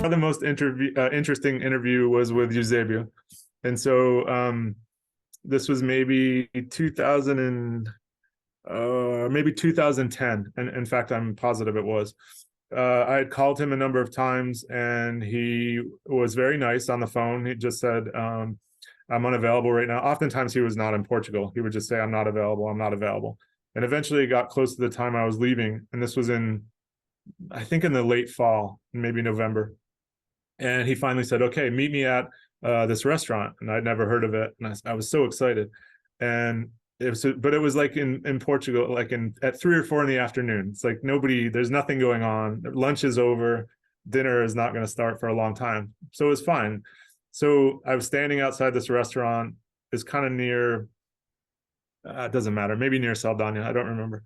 the most interesting interview was with Eusebio. And so this was maybe 2010. And in fact, I'm positive it was. I had called him a number of times and he was very nice on the phone. He just said, I'm unavailable right now. Oftentimes he was not in Portugal. He would just say, I'm not available. I'm not available. And eventually it got close to the time I was leaving. And this was I think in the late fall, maybe November. And he finally said, okay, meet me at this restaurant. And I'd never heard of it. And I was so excited. And it was like in Portugal, like at 3 or 4 in the afternoon. It's like there's nothing going on. Lunch is over. Dinner is not going to start for a long time. So it was fine. So I was standing outside this restaurant. It's kind of near, it doesn't matter, maybe near Saldana. I don't remember.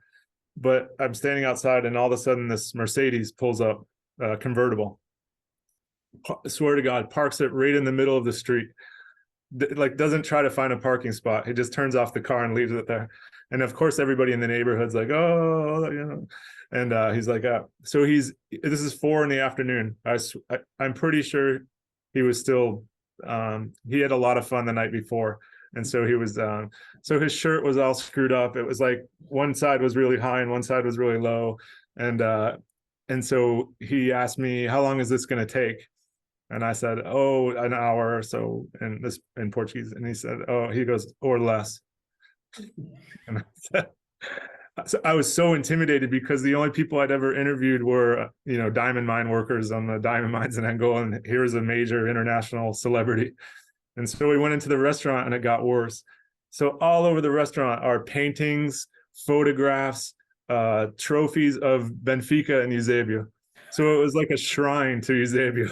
But I'm standing outside and all of a sudden this Mercedes pulls up, convertible. I swear to God, parks it right in the middle of the street. Like doesn't try to find a parking spot. He just turns off the car and leaves it there. And of course, everybody in the neighborhood's like, oh, you know. And he's like, so this is 4 in the afternoon. I'm pretty sure he was still, he had a lot of fun the night before. And so he was, so his shirt was all screwed up. It was like one side was really high and one side was really low. And so he asked me, how long is this going to take? And I said, oh, an hour or so in Portuguese. And he said, he goes, or less. And so I was so intimidated because the only people I'd ever interviewed were, diamond mine workers on the diamond mines in Angola. And here's a major international celebrity. And so we went into the restaurant and it got worse. So all over the restaurant are paintings, photographs, trophies of Benfica and Eusebio. So it was like a shrine to Eusebio.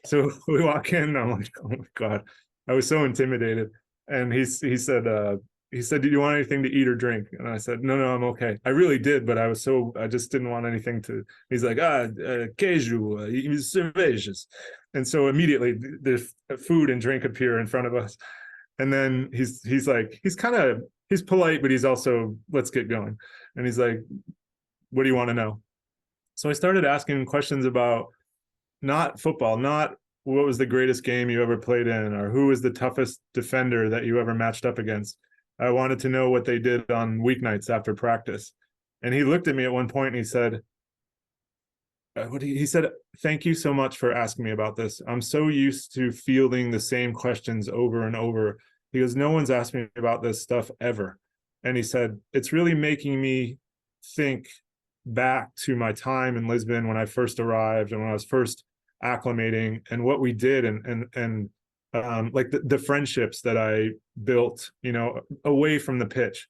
So we walk in and I'm like, oh my God, I was so intimidated. And he said, do you want anything to eat or drink? And I said, no, I'm okay. I really did, but I just didn't want anything to, he's like, queijo, cervejas. And so immediately there's food and drink appear in front of us. And then he's polite, but he's also, let's get going. And he's like, what do you want to know? So I started asking questions about not football, not what was the greatest game you ever played in, or who was the toughest defender that you ever matched up against. I wanted to know what they did on weeknights after practice. And he looked at me at one point and he said, thank you so much for asking me about this. I'm so used to fielding the same questions over and over. He goes, no one's asked me about this stuff ever. And he said, it's really making me think back to my time in Lisbon when I first arrived and when I was first acclimating and what we did and like the friendships that I built, away from the pitch.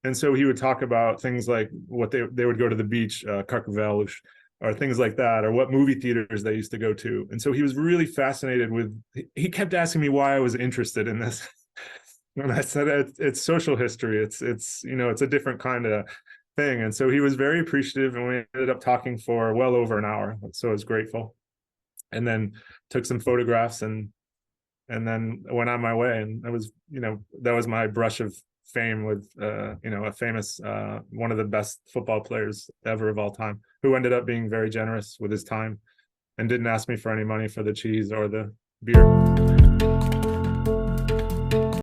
And so he would talk about things like what they would go to the beach, Carcavelos, or things like that, or what movie theaters they used to go to. And so he was really fascinated he kept asking me why I was interested in this. And I said, it's social history. It's a different kind of thing. And so he was very appreciative, and we ended up talking for well over an hour. So I was grateful. And then took some photographs and then went on my way. And that was my brush of fame with, a famous, one of the best football players ever of all time, who ended up being very generous with his time and didn't ask me for any money for the cheese or the beer.